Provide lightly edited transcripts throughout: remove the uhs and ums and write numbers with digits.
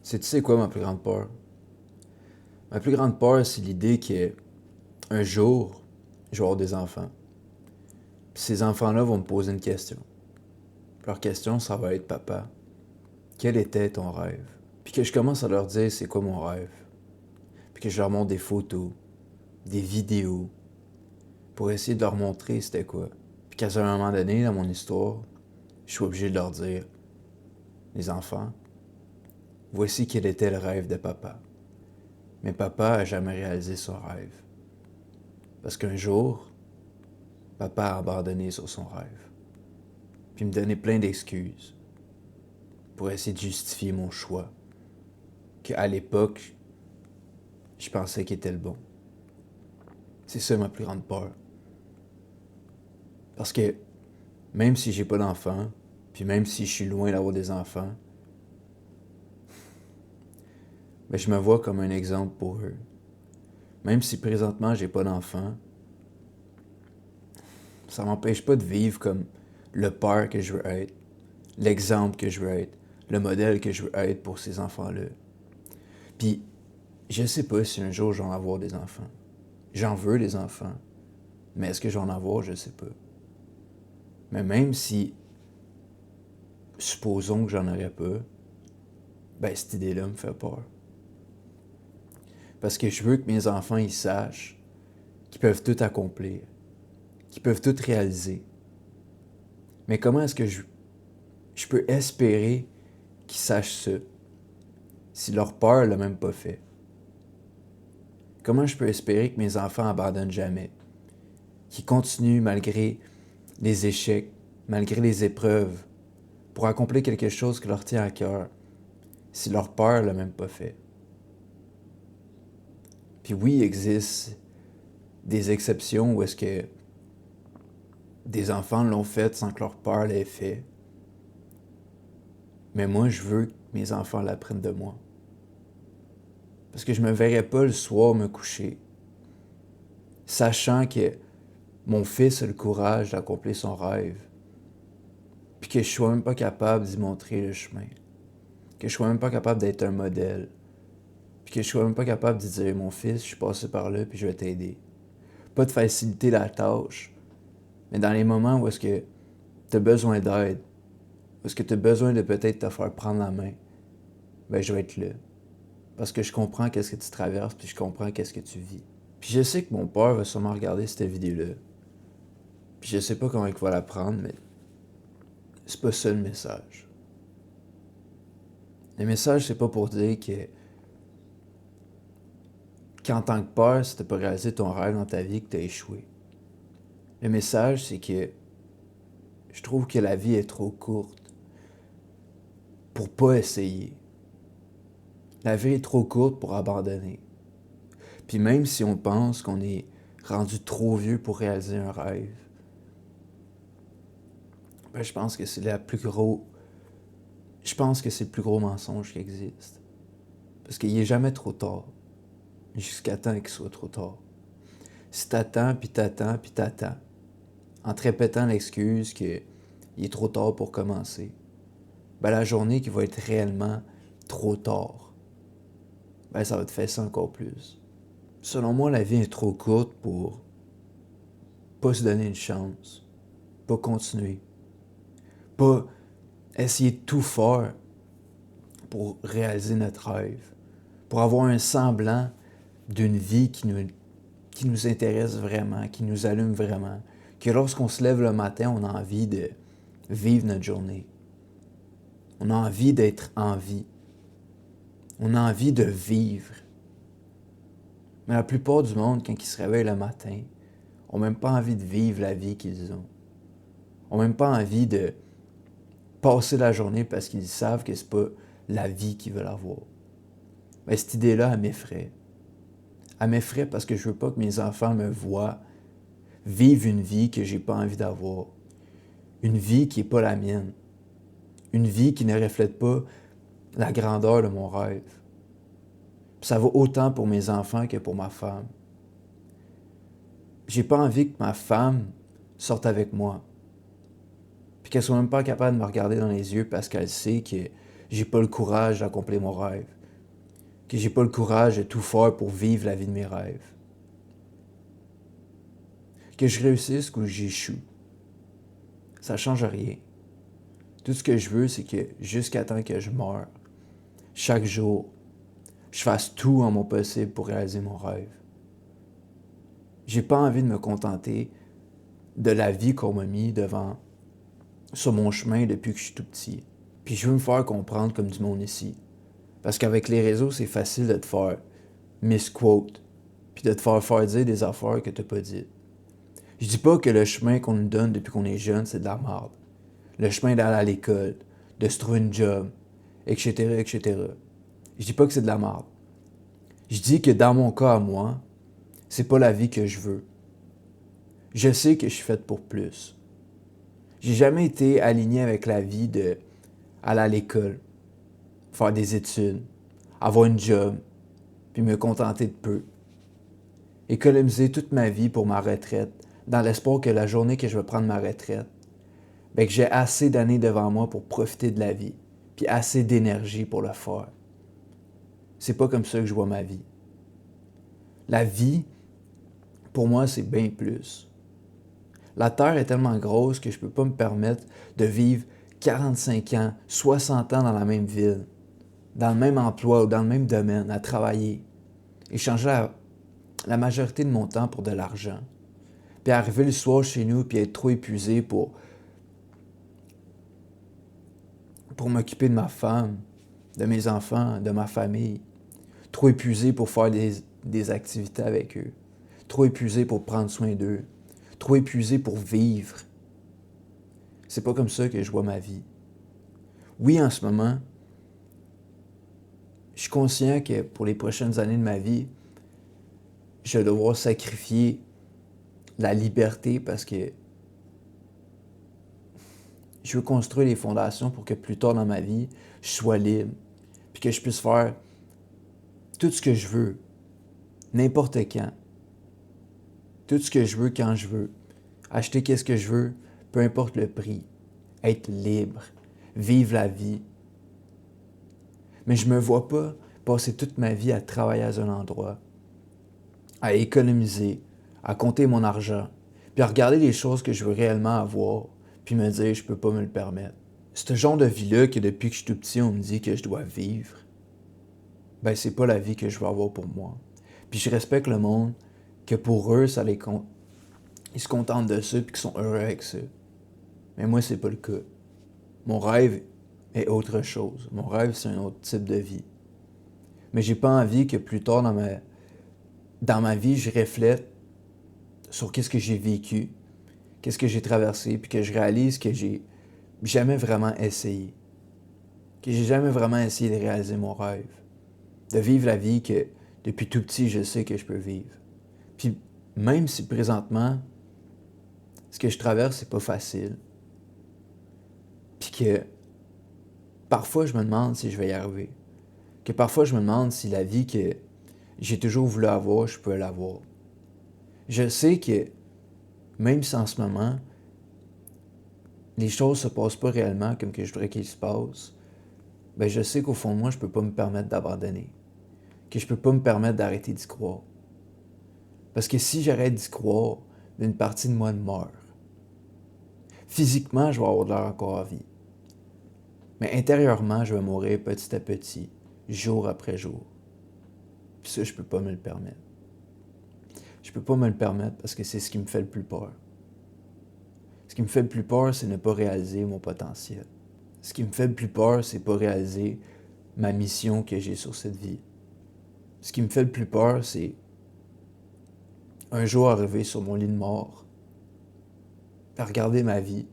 Tu sais quoi ma plus grande peur? Ma plus grande peur, c'est l'idée qu'un jour, je vais avoir des enfants. Puis ces enfants-là vont me poser une question. Leur question, ça va être, papa, quel était ton rêve? Puis que je commence à leur dire c'est quoi mon rêve. Puis que je leur montre des photos, des vidéos, pour essayer de leur montrer c'était quoi. Puis qu'à un moment donné, dans mon histoire, je suis obligé de leur dire, les enfants, voici quel était le rêve de papa. Mais papa a jamais réalisé son rêve. Parce qu'un jour, papa a abandonné sur son rêve. Puis me donner plein d'excuses pour essayer de justifier mon choix, qu'à l'époque, je pensais qu'il était le bon. C'est ça ma plus grande peur. Parce que même si j'ai pas d'enfants, puis même si je suis loin d'avoir des enfants, ben je me vois comme un exemple pour eux. Même si présentement j'ai pas d'enfants, ça m'empêche pas de vivre comme le père que je veux être, l'exemple que je veux être, le modèle que je veux être pour ces enfants-là. Puis, je sais pas si un jour je vais en avoir des enfants. J'en veux des enfants, mais est-ce que je vais en avoir, je sais pas. Mais même si, supposons que j'en aurais pas, ben cette idée-là me fait peur. Parce que je veux que mes enfants, ils sachent qu'ils peuvent tout accomplir, qu'ils peuvent tout réaliser. Mais comment est-ce que je peux espérer qu'ils sachent ça si leur peur l'a même pas fait? Comment je peux espérer que mes enfants abandonnent jamais, qu'ils continuent malgré les échecs, malgré les épreuves, pour accomplir quelque chose qui leur tient à cœur, si leur peur l'a même pas fait? Puis oui, il existe des exceptions où est-ce que des enfants l'ont fait sans que leur père l'ait fait. Mais moi, je veux que mes enfants l'apprennent de moi. Parce que je me verrais pas le soir me coucher, sachant que mon fils a le courage d'accomplir son rêve, puis que je sois même pas capable d'y montrer le chemin, que je sois même pas capable d'être un modèle, puis que je sois même pas capable de dire, mon fils, je suis passé par là, puis je vais t'aider. Pas de faciliter la tâche, mais dans les moments où est-ce que tu as besoin d'aide, où est-ce que tu as besoin de peut-être te faire prendre la main, ben je vais être là. Parce que je comprends qu'est-ce que tu traverses, puis je comprends qu'est-ce que tu vis. Puis je sais que mon père va sûrement regarder cette vidéo-là. Puis je sais pas comment il va la prendre, mais c'est pas ça le message. Le message, c'est pas pour dire qu'en tant que père, si t'as pas réalisé ton rêve dans ta vie, que t'as échoué. Le message, c'est que je trouve que la vie est trop courte pour pas essayer. La vie est trop courte pour abandonner. Puis même si on pense qu'on est rendu trop vieux pour réaliser un rêve, ben je pense que c'est Je pense que c'est le plus gros mensonge qui existe. Parce qu'il est jamais trop tard. Jusqu'à temps qu'il soit trop tard. Si t'attends, puis t'attends, puis t'attends, en te répétant l'excuse qu'il est trop tard pour commencer, ben la journée qui va être réellement trop tard, ben ça va te faire ça encore plus. Selon moi, la vie est trop courte pour pas se donner une chance, pas continuer, pas essayer de tout faire pour réaliser notre rêve, pour avoir un semblant d'une vie qui nous intéresse vraiment, qui nous allume vraiment, que lorsqu'on se lève le matin, on a envie de vivre notre journée. On a envie d'être en vie. On a envie de vivre. Mais la plupart du monde, quand ils se réveillent le matin, ont même pas envie de vivre la vie qu'ils ont. Ont même pas envie de passer la journée parce qu'ils savent que c'est pas la vie qu'ils veulent avoir. Mais cette idée-là, elle m'effraie. Elle m'effraie parce que je veux pas que mes enfants me voient vivre une vie que j'ai pas envie d'avoir. Une vie qui n'est pas la mienne. Une vie qui ne reflète pas la grandeur de mon rêve. Puis ça vaut autant pour mes enfants que pour ma femme. J'ai pas envie que ma femme sorte avec moi. Puis qu'elle soit même pas capable de me regarder dans les yeux parce qu'elle sait que j'ai pas le courage d'accomplir mon rêve, que j'ai pas le courage de tout faire pour vivre la vie de mes rêves, que je réussisse ou que j'échoue. Ça change rien. Tout ce que je veux, c'est que jusqu'à temps que je meure, chaque jour, je fasse tout en mon possible pour réaliser mon rêve. J'ai pas envie de me contenter de la vie qu'on m'a mis devant sur mon chemin depuis que je suis tout petit. Puis je veux me faire comprendre comme du monde ici. Parce qu'avec les réseaux, c'est facile de te faire misquote, puis de te faire dire des affaires que t'as pas dites. Je dis pas que le chemin qu'on nous donne depuis qu'on est jeune, c'est de la merde. Le chemin d'aller à l'école, de se trouver une job, etc., etc. Je dis pas que c'est de la merde. Je dis que dans mon cas à moi, c'est pas la vie que je veux. Je sais que je suis faite pour plus. J'ai jamais été aligné avec la vie de aller à l'école, faire des études, avoir une job, puis me contenter de peu. Économiser toute ma vie pour ma retraite, dans l'espoir que la journée que je vais prendre ma retraite, que j'ai assez d'années devant moi pour profiter de la vie, puis assez d'énergie pour le faire. C'est pas comme ça que je vois ma vie. La vie, pour moi, c'est bien plus. La Terre est tellement grosse que je peux pas me permettre de vivre 45 ans, 60 ans dans la même ville, dans le même emploi ou dans le même domaine, à travailler, échanger la majorité de mon temps pour de l'argent, puis arriver le soir chez nous puis être trop épuisé pour m'occuper de ma femme, de mes enfants, de ma famille, trop épuisé pour faire des activités avec eux, trop épuisé pour prendre soin d'eux, trop épuisé pour vivre. C'est pas comme ça que je vois ma vie. Oui, en ce moment, je suis conscient que pour les prochaines années de ma vie, je vais devoir sacrifier la liberté parce que je veux construire les fondations pour que plus tard dans ma vie, je sois libre, puis que je puisse faire tout ce que je veux, n'importe quand. Tout ce que je veux quand je veux. Acheter qu'est-ce que je veux, peu importe le prix. Être libre. Vivre la vie. Mais je me vois pas passer toute ma vie à travailler à un endroit, à économiser, à compter mon argent, puis à regarder les choses que je veux réellement avoir, puis me dire je peux pas me le permettre. Ce genre de vie-là que depuis que je suis tout petit, on me dit que je dois vivre, c'est pas la vie que je veux avoir pour moi. Puis je respecte le monde que pour eux, ils se contentent de ça puis qu'ils sont heureux avec ça. Mais moi, c'est pas le cas. Mon rêve est autre chose. Mon rêve, c'est un autre type de vie. Mais j'ai pas envie que plus tard dans ma vie, je reflète sur qu'est-ce que j'ai vécu, qu'est-ce que j'ai traversé, puis que je réalise que j'ai jamais vraiment essayé. Que j'ai jamais vraiment essayé de réaliser mon rêve. De vivre la vie que depuis tout petit, je sais que je peux vivre. Puis même si présentement, ce que je traverse, c'est pas facile. Puis que parfois, je me demande si je vais y arriver. Que parfois, je me demande si la vie que j'ai toujours voulu avoir, je peux l'avoir. Je sais que même si en ce moment, les choses se passent pas réellement comme que je voudrais qu'ils se passent, je sais qu'au fond de moi, je peux pas me permettre d'abandonner. Que je peux pas me permettre d'arrêter d'y croire. Parce que si j'arrête d'y croire, une partie de moi meurt. Physiquement, je vais avoir de l'air encore à vie. Mais intérieurement, je vais mourir petit à petit, jour après jour. Puis ça, je peux pas me le permettre. Je peux pas me le permettre parce que c'est ce qui me fait le plus peur. Ce qui me fait le plus peur, c'est ne pas réaliser mon potentiel. Ce qui me fait le plus peur, c'est pas réaliser ma mission que j'ai sur cette vie. Ce qui me fait le plus peur, c'est un jour arriver sur mon lit de mort, puis regarder ma vie,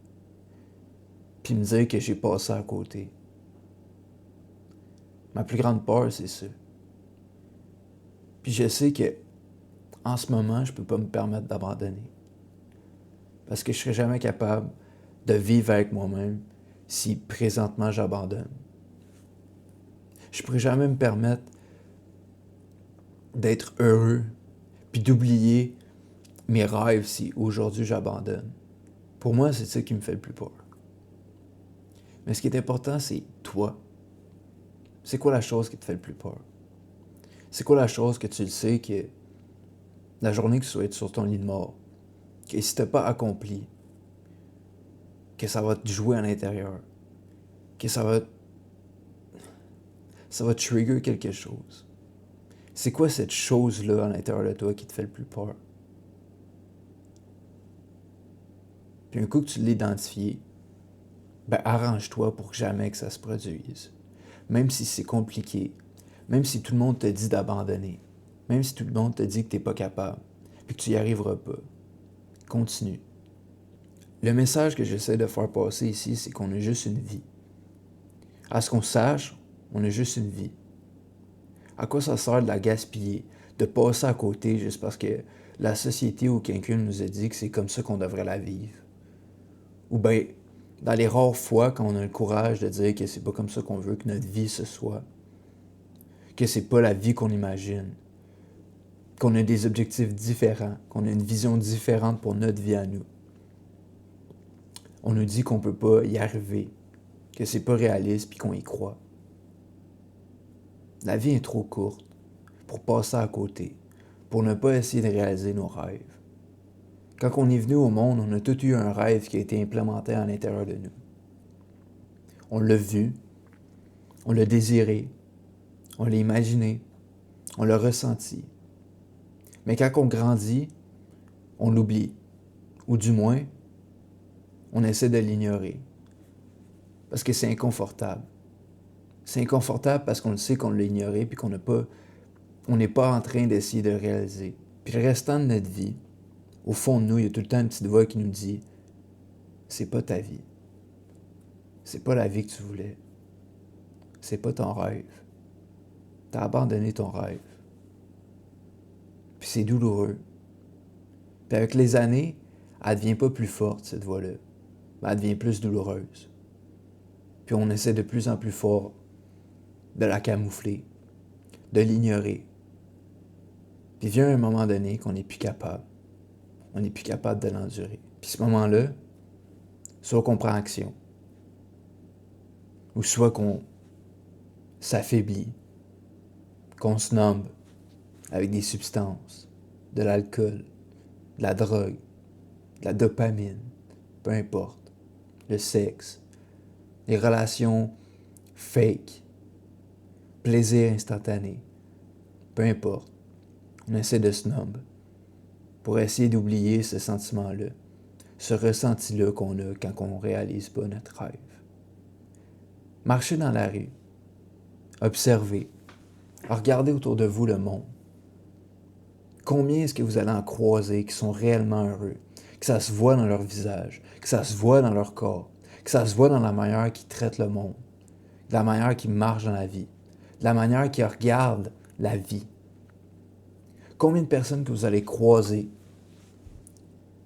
puis me dire que j'ai passé à côté. Ma plus grande peur, c'est ça. Puis je sais que en ce moment, je peux pas me permettre d'abandonner. Parce que je serais jamais capable de vivre avec moi-même si présentement j'abandonne. Je pourrais jamais me permettre d'être heureux puis d'oublier mes rêves si aujourd'hui j'abandonne. Pour moi, c'est ça qui me fait le plus peur. Mais ce qui est important, c'est toi. C'est quoi la chose qui te fait le plus peur? C'est quoi la chose que tu le sais que la journée que tu vas être sur ton lit de mort, que si tu n'as pas accompli, que ça va te jouer à l'intérieur, que ça va trigger quelque chose. C'est quoi cette chose-là à l'intérieur de toi qui te fait le plus peur? Puis un coup que tu l'as identifié, ben arrange-toi pour jamais que ça se produise. Même si c'est compliqué, même si tout le monde te dit d'abandonner, même si tout le monde te dit que tu n'es pas capable, puis que tu n'y arriveras pas, continue. Le message que j'essaie de faire passer ici, c'est qu'on a juste une vie. À ce qu'on sache, on a juste une vie. À quoi ça sert de la gaspiller, de passer à côté juste parce que la société ou quelqu'un nous a dit que c'est comme ça qu'on devrait la vivre? Ou bien, dans les rares fois quand on a le courage de dire que c'est pas comme ça qu'on veut que notre vie se soit, que c'est pas la vie qu'on imagine, qu'on a des objectifs différents, qu'on a une vision différente pour notre vie à nous. On nous dit qu'on peut pas y arriver, que c'est pas réaliste puis qu'on y croit. La vie est trop courte pour passer à côté, pour ne pas essayer de réaliser nos rêves. Quand on est venu au monde, on a tous eu un rêve qui a été implémenté à l'intérieur de nous. On l'a vu, on l'a désiré, on l'a imaginé, on l'a ressenti. Mais quand on grandit, on l'oublie. Ou du moins, on essaie de l'ignorer. Parce que c'est inconfortable. C'est inconfortable parce qu'on le sait qu'on l'a ignoré puis on n'est pas en train d'essayer de réaliser. Puis le restant de notre vie, au fond de nous, il y a tout le temps une petite voix qui nous dit « C'est pas ta vie. C'est pas la vie que tu voulais. C'est pas ton rêve. T'as abandonné ton rêve. » Puis c'est douloureux. Puis avec les années, elle devient pas plus forte, cette voix-là. Mais elle devient plus douloureuse. Puis on essaie de plus en plus fort de la camoufler, de l'ignorer. Puis vient un moment donné qu'on n'est plus capable. On n'est plus capable de l'endurer. Puis ce moment-là, soit qu'on prend action, ou soit qu'on s'affaiblit, qu'on se nomme avec des substances, de l'alcool, de la drogue, de la dopamine, peu importe, le sexe, les relations fake, plaisir instantané, peu importe. On essaie de se nommer pour essayer d'oublier ce sentiment-là, ce ressenti-là qu'on a quand on ne réalise pas notre rêve. Marchez dans la rue, observez, regardez autour de vous le monde. Combien est-ce que vous allez en croiser qui sont réellement heureux, que ça se voit dans leur visage, que ça se voit dans leur corps, que ça se voit dans la manière qu'ils traitent le monde, de la manière qu'ils marchent dans la vie, de la manière qu'ils regardent la vie. Combien de personnes que vous allez croiser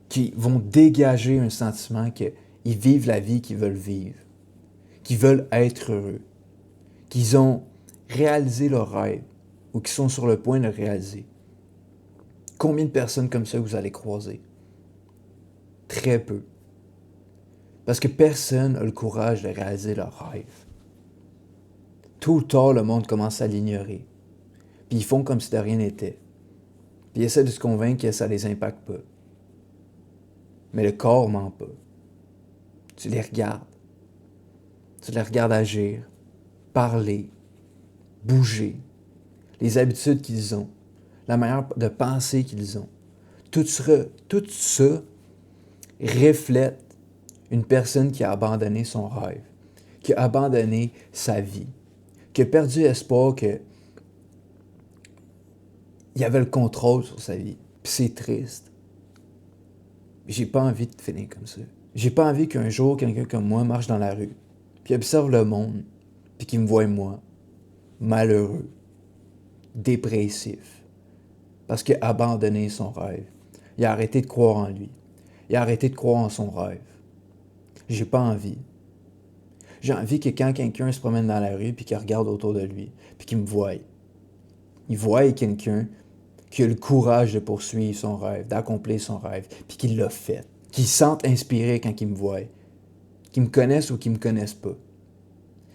qui vont dégager un sentiment qu'ils vivent la vie qu'ils veulent vivre, qu'ils veulent être heureux, qu'ils ont réalisé leur rêve ou qui sont sur le point de le réaliser. Combien de personnes comme ça vous allez croiser? Très peu. Parce que personne n'a le courage de réaliser leur rêve. Tôt ou tard, le monde commence à l'ignorer. Puis ils font comme si de rien n'était. Puis ils essaient de se convaincre que ça ne les impacte pas. Mais le corps ment pas. Tu les regardes. Tu les regardes agir, parler, bouger, les habitudes qu'ils ont, la manière de penser qu'ils ont. Tout ça reflète une personne qui a abandonné son rêve, qui a abandonné sa vie, qui a perdu espoir qu'il y avait le contrôle sur sa vie. Puis c'est triste. J'ai pas envie de finir comme ça. J'ai pas envie qu'un jour, quelqu'un comme moi marche dans la rue, puis observe le monde, puis qu'il me voie moi, malheureux, dépressif, parce qu'il a abandonné son rêve. Il a arrêté de croire en lui. Il a arrêté de croire en son rêve. J'ai pas envie. J'ai envie que quand quelqu'un se promène dans la rue, puis qu'il regarde autour de lui, puis qu'il me voie, il voie quelqu'un qui a le courage de poursuivre son rêve, d'accomplir son rêve, puis qui l'a fait. Qui se sente inspiré quand il me voit, qui me connaissent ou qui me connaissent pas.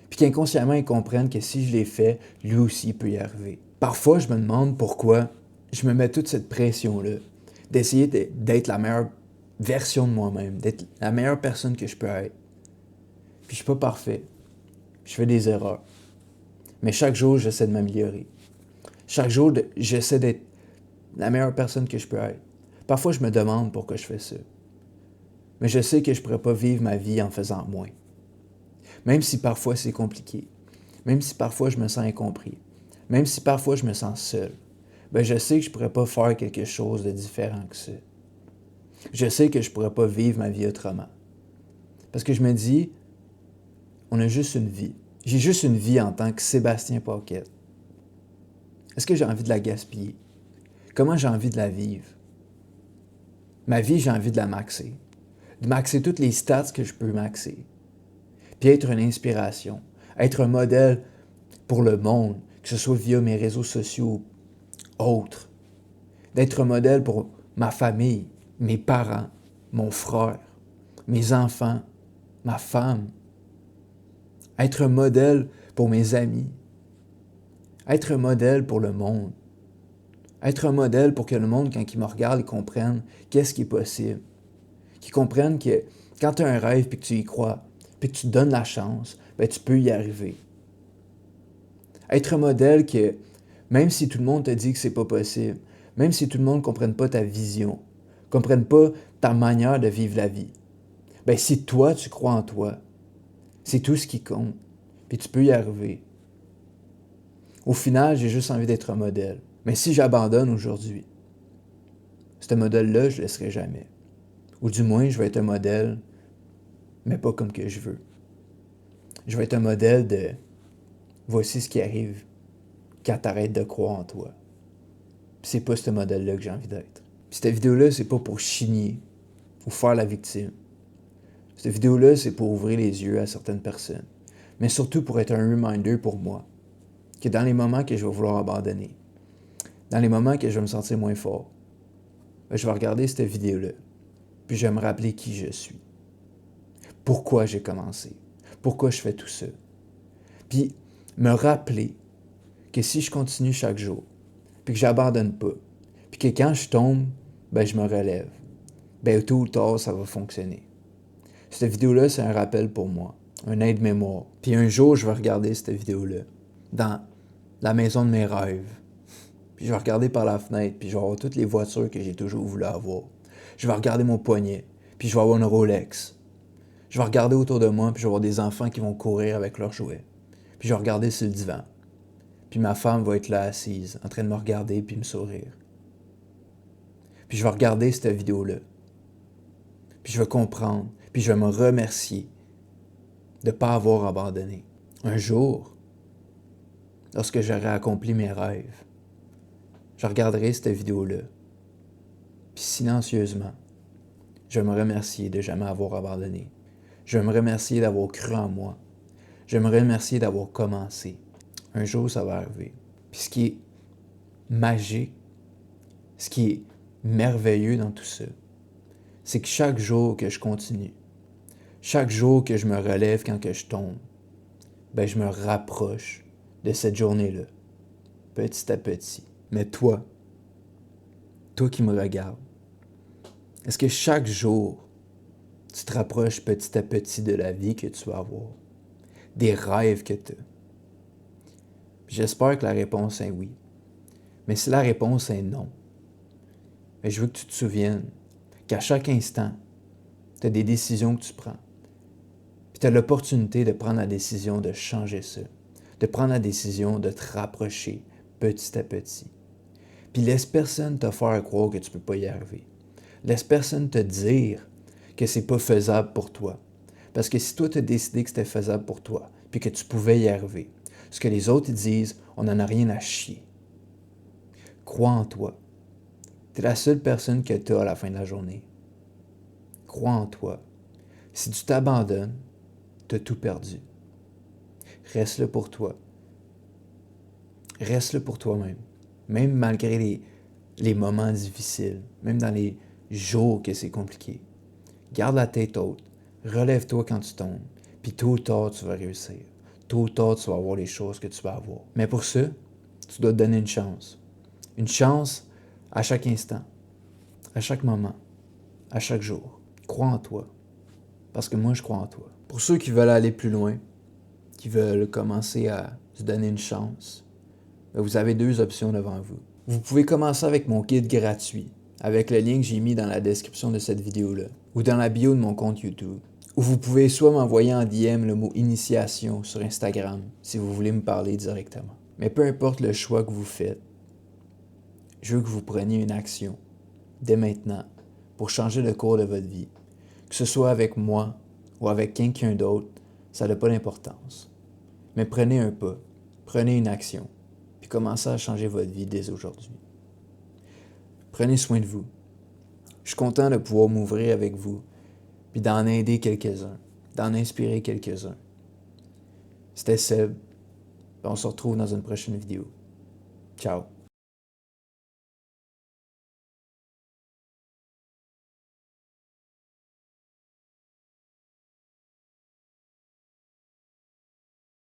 Puis qu'inconsciemment, ils comprennent que si je l'ai fait, lui aussi peut y arriver. Parfois, je me demande pourquoi je me mets toute cette pression-là, d'essayer d'être la meilleure version de moi-même, d'être la meilleure personne que je peux être. Puis je suis pas parfait. Je fais des erreurs. Mais chaque jour, j'essaie de m'améliorer. Chaque jour, j'essaie d'être la meilleure personne que je peux être. Parfois, je me demande pourquoi je fais ça. Mais je sais que je ne pourrais pas vivre ma vie en faisant moins. Même si parfois c'est compliqué. Même si parfois je me sens incompris. Même si parfois je me sens seul. Ben je sais que je ne pourrais pas faire quelque chose de différent que ça. Je sais que je ne pourrais pas vivre ma vie autrement. Parce que je me dis, on a juste une vie. J'ai juste une vie en tant que Sébastien Paquette. Est-ce que j'ai envie de la gaspiller? Comment j'ai envie de la vivre? Ma vie, j'ai envie de la maxer. De maxer toutes les stats que je peux maxer. Puis être une inspiration. Être un modèle pour le monde, que ce soit via mes réseaux sociaux ou autres. D'être un modèle pour ma famille, mes parents, mon frère, mes enfants, ma femme. Être un modèle pour mes amis. Être un modèle pour le monde. Être un modèle pour que le monde, quand il me regarde, il comprenne qu'est-ce qui est possible. Qu'ils comprennent que quand tu as un rêve et que tu y crois, puis que tu te donnes la chance, ben tu peux y arriver. Être un modèle que, même si tout le monde te dit que c'est pas possible, même si tout le monde ne comprenne pas ta vision, ne comprenne pas ta manière de vivre la vie, ben si toi, tu crois en toi, c'est tout ce qui compte, puis tu peux y arriver. Au final, j'ai juste envie d'être un modèle. Mais si j'abandonne aujourd'hui, ce modèle-là, je ne le serai jamais. Ou du moins, je vais être un modèle, mais pas comme que je veux. Je vais être un modèle de voici ce qui arrive quand tu arrêtes de croire en toi. Puis c'est pas ce modèle-là que j'ai envie d'être. Puis cette vidéo-là, c'est pas pour chigner ou faire la victime. Cette vidéo-là, c'est pour ouvrir les yeux à certaines personnes. Mais surtout pour être un reminder pour moi que dans les moments que je vais vouloir abandonner, dans les moments que je vais me sentir moins fort, ben, je vais regarder cette vidéo-là, puis je vais me rappeler qui je suis. Pourquoi j'ai commencé. Pourquoi je fais tout ça. Puis me rappeler que si je continue chaque jour, puis que j'abandonne pas, puis que quand je tombe, ben je me relève. Ben tôt ou tard, ça va fonctionner. Cette vidéo-là, c'est un rappel pour moi, un aide-mémoire. Puis un jour, je vais regarder cette vidéo-là dans la maison de mes rêves. Puis je vais regarder par la fenêtre, puis je vais avoir toutes les voitures que j'ai toujours voulu avoir. Je vais regarder mon poignet, puis je vais avoir une Rolex. Je vais regarder autour de moi, puis je vais avoir des enfants qui vont courir avec leurs jouets. Puis je vais regarder sur le divan. Puis ma femme va être là assise, en train de me regarder puis me sourire. Puis je vais regarder cette vidéo-là. Puis je vais comprendre, puis je vais me remercier de ne pas avoir abandonné. Un jour, lorsque j'aurai accompli mes rêves, je regarderai cette vidéo-là. Puis silencieusement, je vais me remercier de ne jamais avoir abandonné. Je vais me remercier d'avoir cru en moi. Je vais me remercier d'avoir commencé. Un jour, ça va arriver. Puis ce qui est magique, ce qui est merveilleux dans tout ça, c'est que chaque jour que je continue, chaque jour que je me relève quand que je tombe, ben je me rapproche de cette journée-là, petit à petit. Mais toi qui me regardes, est-ce que chaque jour, tu te rapproches petit à petit de la vie que tu vas avoir, des rêves que tu as? J'espère que la réponse est oui. Mais si la réponse est non, ben je veux que tu te souviennes qu'à chaque instant, tu as des décisions que tu prends. Puis tu as l'opportunité de prendre la décision de changer ça, de prendre la décision de te rapprocher petit à petit. Puis laisse personne te faire croire que tu ne peux pas y arriver. Laisse personne te dire que c'est pas faisable pour toi. Parce que si toi, tu as décidé que c'était faisable pour toi, puis que tu pouvais y arriver, ce que les autres disent, on n'en a rien à chier. Crois en toi. Tu es la seule personne que tu as à la fin de la journée. Crois en toi. Si tu t'abandonnes, tu as tout perdu. Reste là pour toi. Reste là pour toi-même. Même malgré les moments difficiles, même dans les jours que c'est compliqué. Garde la tête haute. Relève-toi quand tu tombes. Puis tôt ou tard, tu vas réussir. tôt ou tard, tu vas avoir les choses que tu vas avoir. Mais pour ça, tu dois te donner une chance. Une chance à chaque instant, à chaque moment, à chaque jour. Crois en toi. Parce que moi, je crois en toi. Pour ceux qui veulent aller plus loin, qui veulent commencer à se donner une chance, vous avez 2 options devant vous. Vous pouvez commencer avec mon guide gratuit, avec le lien que j'ai mis dans la description de cette vidéo-là, ou dans la bio de mon compte YouTube. Ou vous pouvez soit m'envoyer en DM le mot initiation sur Instagram, si vous voulez me parler directement. Mais peu importe le choix que vous faites, je veux que vous preniez une action, dès maintenant, pour changer le cours de votre vie. Que ce soit avec moi ou avec quelqu'un d'autre, ça n'a pas d'importance. Mais prenez un pas, prenez une action, puis commencez à changer votre vie dès aujourd'hui. Prenez soin de vous. Je suis content de pouvoir m'ouvrir avec vous, puis d'en aider quelques-uns, d'en inspirer quelques-uns. C'était Seb, on se retrouve dans une prochaine vidéo. Ciao.